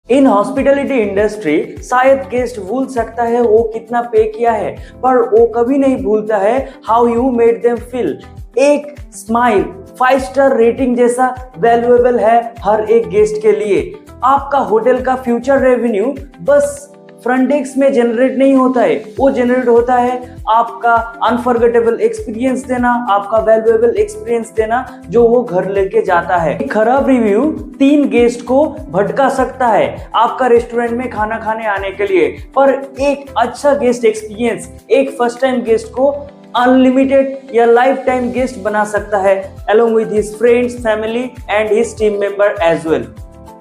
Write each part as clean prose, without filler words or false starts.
In hospitality industry शायद guest भूल सकता है वो कितना पे किया है, पर वो कभी नहीं भूलता है how you made them feel. एक स्माइल 5 स्टार रेटिंग जैसा वैल्यूएबल है हर एक गेस्ट के लिए। आपका होटल का फ्यूचर रेवेन्यू बस फ्रंट डेस्क में जनरेट नहीं होता है, वो जनरेट होता है आपका अनफॉरगेटेबल एक्सपीरियंस देना, आपका वैल्यूएबल एक्सपीरियंस देना जो वो घर लेके जाता है। खराब रिव्यू 3 गेस्ट को भटका सकता है आपका रेस्टोरेंट में खाना खाने आने के लिए, पर एक अच्छा गेस्ट एक्सपीरियंस एक फर्स्ट टाइम गेस्ट को अनलिमिटेड या लाइफ टाइम गेस्ट बना सकता है along with his friends, family and his team member as well।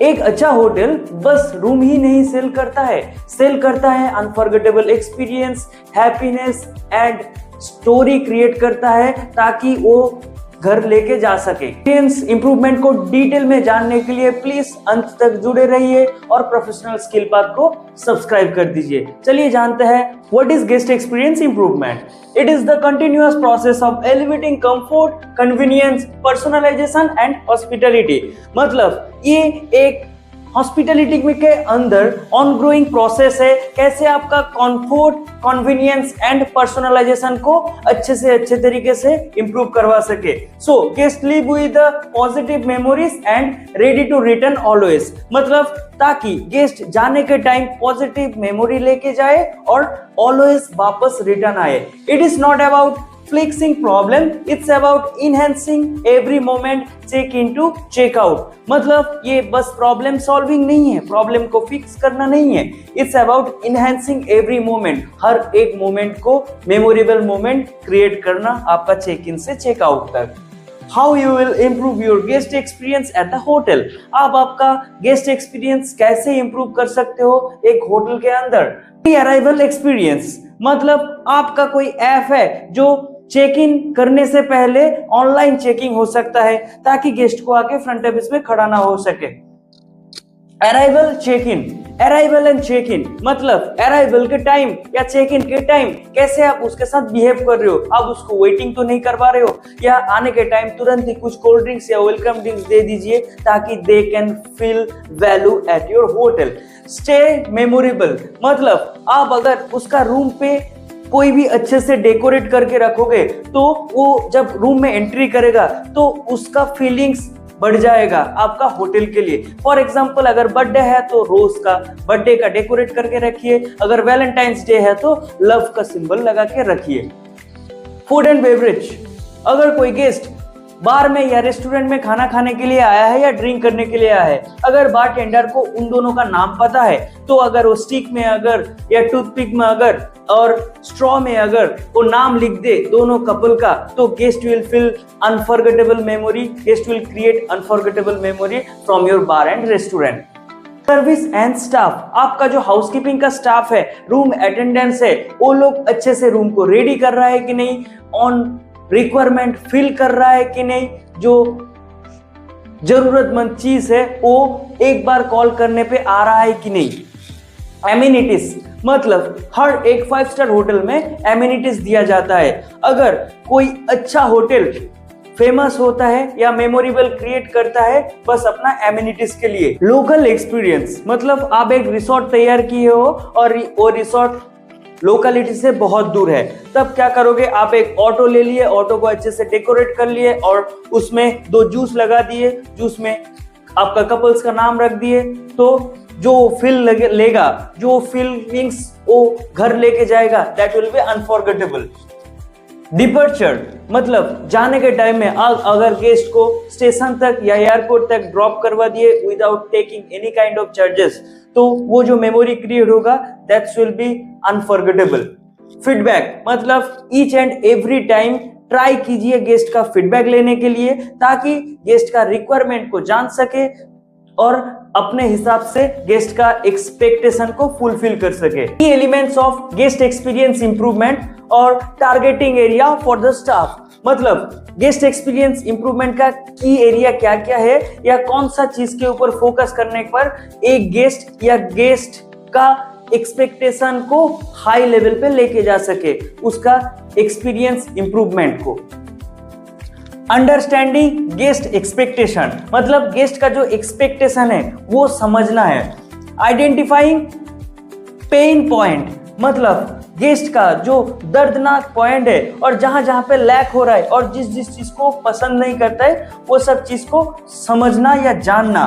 एक अच्छा होटल बस रूम ही नहीं सेल करता है unforgettable experience, happiness and story create करता है ताकि वो घर लेके जा सके। एक्सपीरियंस इंप्रूवमेंट को डिटेल में जानने के लिए प्लीज अंत तक जुड़े रहिए और प्रोफेशनल स्किल पाथ को सब्सक्राइब कर दीजिए। चलिए जानते हैं what is guest experience improvement. It is the continuous process of elevating comfort, convenience, personalisation and hospitality. मतलब ये एक हॉस्पिटैलिटी के अंदर ऑनग्रोइंग प्रोसेस है, कैसे आपका कंफर्ट, कन्वीनियंस एंड पर्सनलाइजेशन को अच्छे से अच्छे तरीके से इंप्रूव करवा सके। So guest live with positive memories and ready to return always. मतलब ताकि गेस्ट जाने के टाइम पॉजिटिव मेमोरी लेके जाए और ऑलवेज वापस रिटर्न आए। It is not about fixing problem, it's about enhancing every moment check in to check out। मतलब ये बस प्रॉब्लम सॉल्विंग नहीं है, प्रॉब्लम को फिक्स करना नहीं है, it's about enhancing every moment, हर एक मोमेंट को मेमोरेबल मोमेंट क्रिएट करना आपका चेक इन से चेक आउट तक। How you will improve your guest experience at the hotel. आप आपका गेस्ट एक्सपीरियंस कैसे इंप्रूव कर सकते हो एक होटल के अंदर। अराइवल एक्सपीरियंस मतलब आपका कोई ऐप है जो चेक इन करने से पहले ऑनलाइन चेकिंग हो सकता है ताकि गेस्ट को आके फ्रंट ऑफिस में खड़ा ना हो सके। Arrival check in, arrival and check in मतलब अराइवल के टाइम या चेक इन के टाइम कैसे आप उसके साथ बिहेव कर रहे हो। आप उसको वेटिंग तो नहीं करवा रहे हो, या आने के टाइम तुरंत ही कुछ कोल्ड ड्रिंक्स या वेलकम ड्रिंक्स दे दीजिए ताकि they can feel value at your hotel. Stay memorable मतलब आप अगर उसका रूम पे कोई भी अच्छे से डेकोरेट करके रखोगे तो वो जब रूम में एंट्री करेगा तो उसका फीलिंग्स बढ़ जाएगा आपका होटल के लिए। फॉर एग्जाम्पल अगर बर्थडे है तो रोज का बर्थडे का डेकोरेट करके रखिए, अगर वैलेंटाइंस डे है तो लव का सिंबल लगा के रखिए। फूड एंड बेवरेज, अगर कोई गेस्ट बार में या रेस्टोरेंट में खाना खाने के लिए आया है या ड्रिंक करने के लिए आया है, अगर बारटेंडर को उन दोनों का नाम पता है तो अगर वो स्टिक में अगर या टूथपिक में अगर और स्ट्रॉ में अगर वो नाम लिख दे दोनों कपल का, तो guest will feel unforgettable memory, guest will create unforgettable memory from your bar and restaurant. Service and staff, आपका जो हाउसकीपिंग का स्टाफ है, रूम अटेंडेंस है, वो लोग अच्छे से रूम को रेडी कर रहा है कि नहीं, ऑन रिक्वायरमेंट फिल कर रहा है कि नहीं, जो जरूरतमंद चीज है वो एक बार कॉल करने पे आ रहा है कि नहीं। एमिनिटीज मतलब हर एक 5 स्टार होटल में एमिनिटीज दिया जाता है। अगर कोई अच्छा होटल फेमस होता है या मेमोरेबल क्रिएट करता है बस अपना एमिनिटीज के लिए। लोकल एक्सपीरियंस मतलब आप एक रिसोर्ट तैयार किए हो और वो रिसोर्ट लोकेलिटी से बहुत दूर है, तब क्या करोगे, आप एक ऑटो ले लिए, ऑटो को अच्छे से डेकोरेट कर लिए और उसमें 2 जूस लगा दिए, जूस में आपका कपल्स का नाम रख दिए, तो जो फील लेगा, जो फीलिंग्स वो घर लेके जाएगा, that will be unforgettable. Departure मतलब जाने के टाइम में अगर गेस्ट को स्टेशन तक या एयरपोर्ट तक ड्रॉप करवा दिए without taking any kind of charges, तो वो जो मेमोरी क्रिएट होगा that's will be unforgettable. Feedback मतलब each and every time try कीजिए गेस्ट का फीडबैक लेने के लिए ताकि गेस्ट का रिक्वायरमेंट को जान सके और अपने हिसाब से गेस्ट का एक्सपेक्टेशन को फुलफिल कर सके। की elements of guest experience improvement और targeting area for the staff मतलब गेस्ट एक्सपीरियंस इंप्रूवमेंट का की एरिया क्या क्या है या कौन सा चीज के ऊपर फोकस करने पर एक गेस्ट या गेस्ट का एक्सपेक्टेशन को हाई लेवल पे लेके जा सके, उसका एक्सपीरियंस इंप्रूवमेंट को। अंडरस्टैंडिंग गेस्ट एक्सपेक्टेशन मतलब गेस्ट का जो एक्सपेक्टेशन है वो समझना है। आइडेंटिफाइंग पेन पॉइंट, मतलब गेस्ट का जो दर्दनाक पॉइंट है और जहां जहां पे लैक हो रहा है और जिस जिस चीज को पसंद नहीं करता है वो सब चीज को समझना या जानना।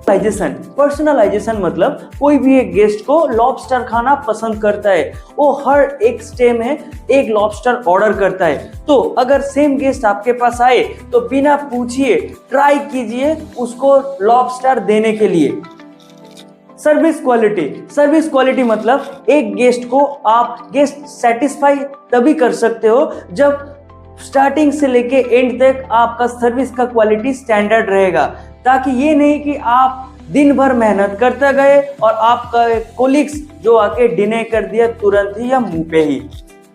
पर्सनलाइजेशन मतलब कोई भी एक गेस्ट को लॉबस्टर खाना पसंद करता है, वो हर एक स्टे में एक लॉबस्टर ऑर्डर करता है। तो अगर सेम गेस्ट आपके पास आए तो बिना पूछिए ट्राई कीजिए उसको लॉबस्टर देने के लिए। सर्विस क्वालिटी मतलब एक गेस्ट को आप गेस्ट सेटिस्फाई तभी कर सकते हो जब स्टार्टिंग से लेके एंड तक आपका सर्विस का क्वालिटी स्टैंडर्ड रहेगा, ताकि ये नहीं कि आप दिन भर मेहनत करते गए और आपका कोलिग्स जो आके डिने कर दिया तुरंत ही या मुंह पे ही।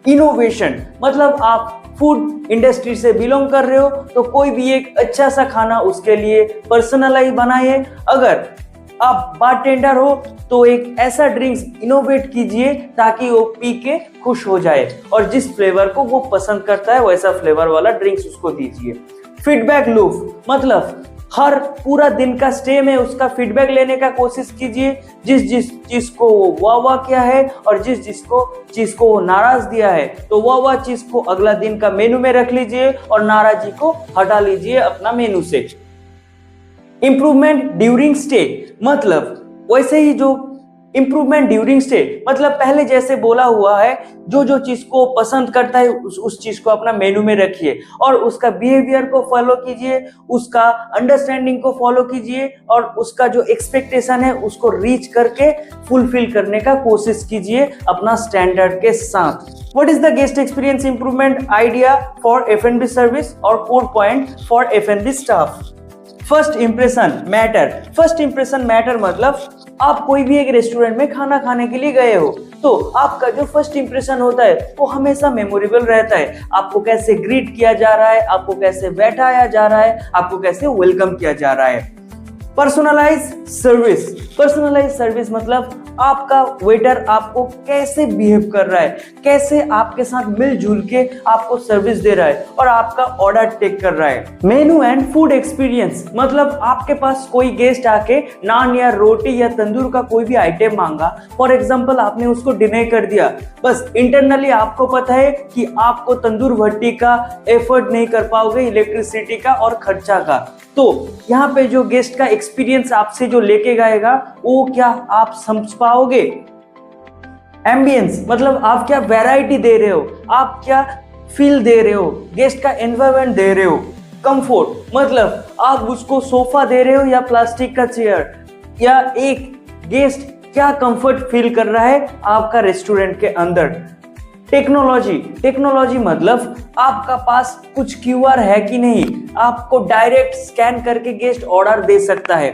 इनोवेशन मतलब आप फूड इंडस्ट्री से बिलोंग कर रहे हो तो कोई भी एक अच्छा सा खाना उसके लिए पर्सनलाइज बनाइए। अगर आप बारटेंडर हो तो एक ऐसा ड्रिंक्स इनोवेट कीजिए ताकि वो पी के खुश हो जाए और जिस फ्लेवर को वो पसंद करता है वैसा फ्लेवर वाला ड्रिंक्स उसको दीजिए। फीडबैक लूप मतलब हर पूरा दिन का स्टे में उसका फीडबैक लेने का कोशिश कीजिए, जिस जिस चीज को वो वाह किया है और जिस चीज को वो नाराज दिया है तो वाह चीज को अगला दिन का मेनू में रख लीजिए और नाराजी को हटा लीजिए अपना मेनू से। इम्प्रूवमेंट ड्यूरिंग स्टे मतलब वैसे ही जो इम्प्रूवमेंट ड्यूरिंग स्टे मतलब पहले जैसे बोला हुआ है, जो चीज को पसंद करता है उस चीज को अपना मेनू में रखिए और उसका बिहेवियर को फॉलो कीजिए, उसका अंडरस्टैंडिंग को फॉलो कीजिए और उसका जो एक्सपेक्टेशन है उसको रीच करके फुलफिल करने का कोशिश कीजिए अपना स्टैंडर्ड के साथ। What is the guest experience improvement idea for F&B service और core point for F&B staff? First impression matter मतलब आप कोई भी एक रेस्टोरेंट में खाना खाने के लिए गए हो तो आपका जो फर्स्ट इंप्रेशन होता है वो हमेशा मेमोरेबल रहता है। आपको कैसे ग्रीट किया जा रहा है, आपको कैसे बैठाया जा रहा है, आपको कैसे वेलकम किया जा रहा है। पर्सनलाइज सर्विस मतलब आपका वेटर आपको कैसे बिहेव कर रहा है, कैसे आपके साथ मिलजुल के आपको सर्विस दे रहा है और आपका ऑर्डर टेक कर रहा है। मेनू एंड फूड एक्सपीरियंस मतलब आपके पास कोई गेस्ट आके नान या रोटी या तंदूर का कोई भी आइटम मांगा, फॉर एग्जांपल आपने उसको डिनाई कर दिया, बस इंटरनली आपको पता है कि आपको तंदूर भट्टी का एफर्ट नहीं कर पाओगे, इलेक्ट्रिसिटी का और खर्चा का। तो यहाँ पे जो गेस्ट का एक्सपीरियंस आपसे जो लेके गएगा वो क्या आप समझ पाओगे। एम्बियंस मतलब आप क्या वैरायटी दे रहे हो, आप क्या फील दे रहे हो, गेस्ट का एनवायरनमेंट दे रहे हो। कंफर्ट मतलब आप उसको सोफा दे रहे हो या प्लास्टिक का चेयर, या एक गेस्ट क्या कंफर्ट फील कर रहा है आपका रेस्टोरेंट के अंदर। टेक्नोलॉजी मतलब आपका पास कुछ क्यूआर है कि नहीं, आपको डायरेक्ट स्कैन करके गेस्ट ऑर्डर दे सकता है।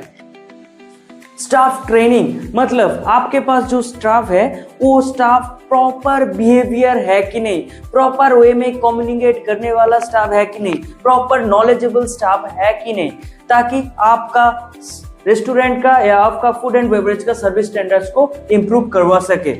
स्टाफ ट्रेनिंग मतलब आपके पास जो स्टाफ है वो स्टाफ प्रॉपर बिहेवियर है कि नहीं, प्रॉपर वे में कम्युनिकेट करने वाला स्टाफ है कि नहीं, प्रॉपर नॉलेजेबल स्टाफ है कि नहीं, ताकि आपका रेस्टोरेंट का या आपका फूड एंड बेवरेज का सर्विस स्टैंडर्ड्स को इंप्रूव करवा सके।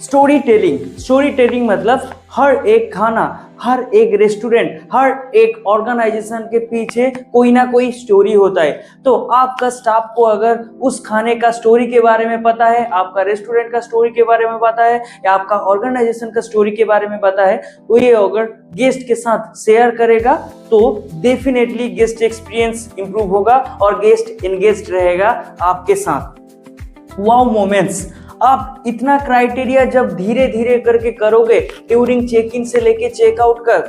स्टोरी टेलिंग मतलब हर एक खाना, हर एक रेस्टोरेंट, हर एक ऑर्गेनाइजेशन के पीछे कोई ना कोई स्टोरी होता है। तो आपका स्टाफ को अगर उस खाने का स्टोरी के बारे में पता है, आपका रेस्टोरेंट का स्टोरी के बारे में पता है या आपका ऑर्गेनाइजेशन का स्टोरी के बारे में पता है, तो ये अगर गेस्ट के साथ शेयर करेगा तो डेफिनेटली गेस्ट एक्सपीरियंस इंप्रूव होगा और गेस्ट एंगेज्ड रहेगा आपके साथ। वाओ मोमेंट्स, आप इतना क्राइटेरिया जब धीरे धीरे करके करोगे ड्यूरिंग चेक इन से लेके चेकआउट कर,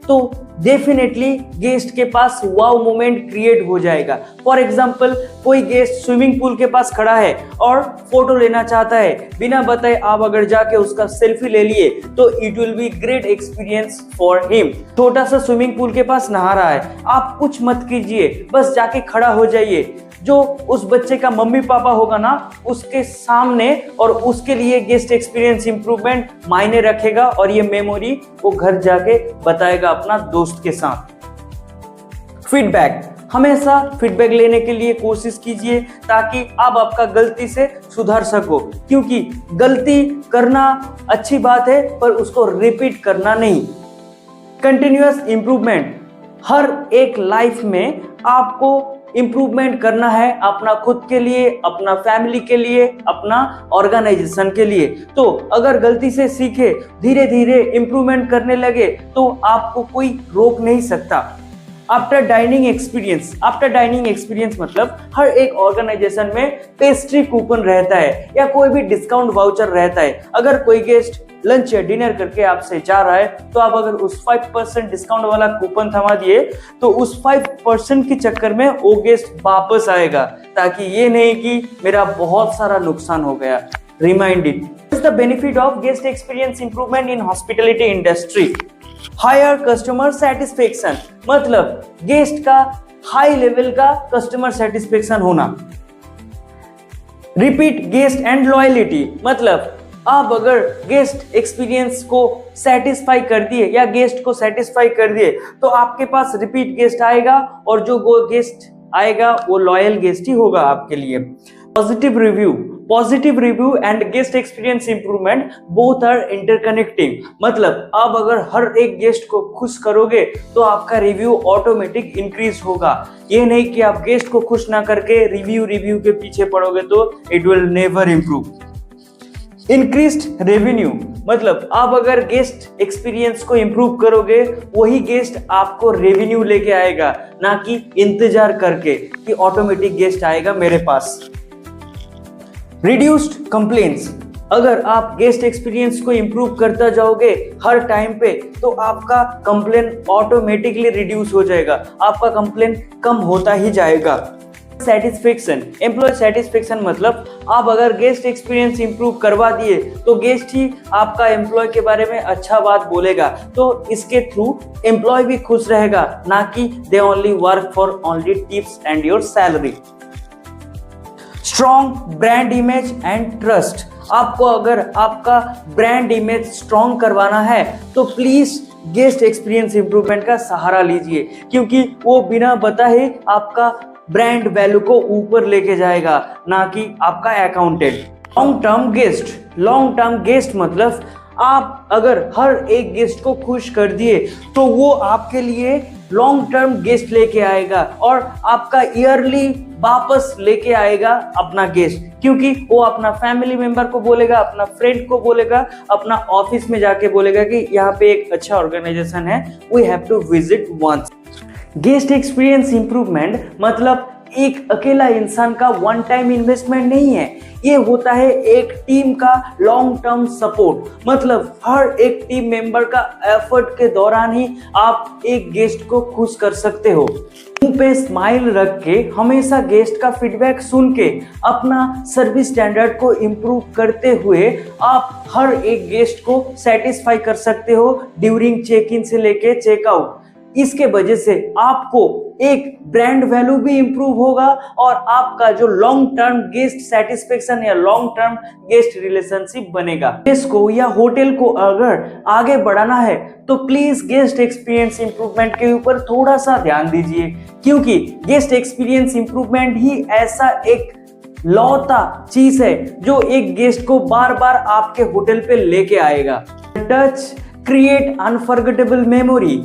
तो डेफिनेटली गेस्ट के पास वाव मोमेंट क्रिएट हो जाएगा। फॉर एग्जाम्पल कोई गेस्ट स्विमिंग पूल के पास खड़ा है और फोटो लेना चाहता है, बिना बताए आप अगर जाके उसका सेल्फी ले लिए तो it will be great experience for him. छोटा सा स्विमिंग पूल के पास नहा रहा है, आप कुछ मत कीजिए, बस जाके खड़ा हो जाइए, जो उस बच्चे का मम्मी पापा होगा ना उसके सामने, और उसके लिए गेस्ट एक्सपीरियंस इंप्रूवमेंट मायने रखेगा और ये मेमोरी वो घर जाके बताएगा अपना दोस्त के साथ। फीडबैक, हमेशा फीडबैक लेने के लिए कोशिश कीजिए ताकि आप आपका गलती से सुधार सको, क्योंकि गलती करना अच्छी बात है पर उसको रिपीट करना नहीं। कंटिन्यूअस इंप्रूवमेंट, हर एक लाइफ में आपको इम्प्रूवमेंट करना है अपना खुद के लिए, अपना फैमिली के लिए, अपना ऑर्गेनाइजेशन के लिए। तो अगर गलती से सीखे, धीरे धीरे इम्प्रूवमेंट करने लगे तो आपको कोई रोक नहीं सकता। आफ्टर डाइनिंग एक्सपीरियंस मतलब हर एक ऑर्गेनाइजेशन में पेस्ट्री कूपन रहता है या कोई भी डिस्काउंट वाउचर रहता है। अगर कोई गेस्ट लंच या डिनर करके आपसे जा रहा है तो आप अगर उस 5% डिस्काउंट वाला कूपन थमा दिए तो उस 5% के चक्कर में वो गेस्ट वापस आएगा, ताकि ये नहीं कि मेरा बहुत सारा नुकसान हो गया। Remind it. What is the benefit of guest experience improvement in hospitality industry? Higher customer satisfaction मतलब गेस्ट का हाई लेवल का कस्टमर सेटिस्फेक्शन होना। रिपीट गेस्ट एंड लॉयलिटी मतलब आप अगर गेस्ट एक्सपीरियंस को सेटिस्फाई कर दिए या गेस्ट को सेटिस्फाई कर दिए तो आपके पास रिपीट गेस्ट आएगा और जो वो गेस्ट आएगा वो लॉयल गेस्ट ही होगा आपके लिए। Positive review and guest experience improvement both are interconnecting मतलब आप अगर हर एक गेस्ट को खुश करोगे तो आपका रिव्यू ऑटोमेटिक इंक्रीज होगा। ये नहीं कि आप गेस्ट को खुश ना करके रिव्यू के पीछे पड़ोगे तो it will never improve. Increased revenue मतलब आप अगर गेस्ट एक्सपीरियंस को इंप्रूव करोगे वही गेस्ट आपको रेवेन्यू लेके आएगा, ना कि इंतजार करके कि ऑटोमेटिक गेस्ट आएगा मेरे पास। रिड्यूस्ड कंप्लेंट्स अगर आप गेस्ट एक्सपीरियंस को इंप्रूव करता जाओगे हर टाइम पे तो आपका कंप्लेन ऑटोमेटिकली रिड्यूस हो जाएगा, आपका कंप्लेन कम होता ही जाएगा। सेटिस्फेक्शन एम्प्लॉय सेटिस्फेक्शन मतलब आप अगर गेस्ट एक्सपीरियंस इंप्रूव करवा दिए तो गेस्ट ही आपका एम्प्लॉय के बारे में अच्छा बात बोलेगा, तो इसके थ्रू एम्प्लॉय भी खुश रहेगा, ना कि they only work for only tips and your salary. Strong brand image and trust आपको अगर आपका ब्रांड इमेज स्ट्रॉन्ग करवाना है तो प्लीज गेस्ट एक्सपीरियंस इंप्रूवमेंट का सहारा लीजिए, क्योंकि वो बिना बताए आपका ब्रांड वैल्यू को ऊपर लेके जाएगा, ना कि आपका अकाउंटेंट। लॉन्ग टर्म गेस्ट मतलब आप अगर हर एक गेस्ट को खुश कर दिए तो वो आपके लिए लॉन्ग टर्म गेस्ट लेके आएगा और आपका ईयरली वापस लेके आएगा अपना गेस्ट, क्योंकि वो अपना फैमिली मेंबर को बोलेगा, अपना फ्रेंड को बोलेगा, अपना ऑफिस में जाके बोलेगा कि यहाँ पे एक अच्छा ऑर्गेनाइजेशन है, we have to visit once. Guest experience improvement मतलब एक अकेला इंसान का वन टाइम इन्वेस्टमेंट नहीं है, ये होता है एक टीम का लॉन्ग टर्म सपोर्ट मतलब हर एक टीम मेंबर का एफर्ट के दौरान ही आप एक गेस्ट को खुश कर सकते हो। मुंह पे स्माइल रख के हमेशा गेस्ट का फीडबैक सुन के अपना सर्विस स्टैंडर्ड को इम्प्रूव करते हुए आप हर एक गेस्ट को सेटिस्फाई कर सकते हो ड्यूरिंग चेक इन से लेके चेकआउट। इसके वजह से आपको एक ब्रांड वैल्यू भी इंप्रूव होगा और आपका जो लॉन्ग टर्म गेस्ट सेटिस्फेक्शन या लॉन्ग टर्म गेस्ट रिलेशनशिप बनेगा। गेस्ट को या होटल को अगर आगे बढ़ाना है तो प्लीज गेस्ट एक्सपीरियंस इंप्रूवमेंट के ऊपर थोड़ा सा ध्यान दीजिए, क्योंकि गेस्ट एक्सपीरियंस इंप्रूवमेंट ही ऐसा एक लौता चीज है जो एक गेस्ट को बार बार आपके होटल पे लेके आएगा। Touch create unforgettable memory,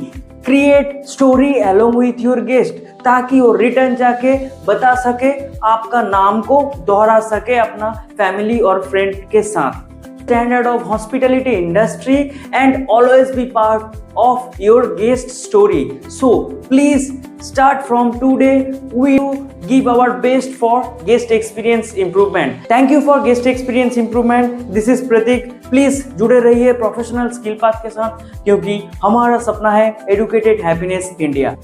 create story along with your guest, ताकि वो रिटर्न जाके बता सके, आपका नाम को दोहरा सके अपना फैमिली और फ्रेंड के साथ। Standard of hospitality industry and always be part of your guest story. So please start from today. We give our best for guest experience improvement. Thank you for guest experience improvement. This is Pratik. Please जुड़े रहिए professional skill path के साथ, क्योंकि हमारा सपना है educated happiness India.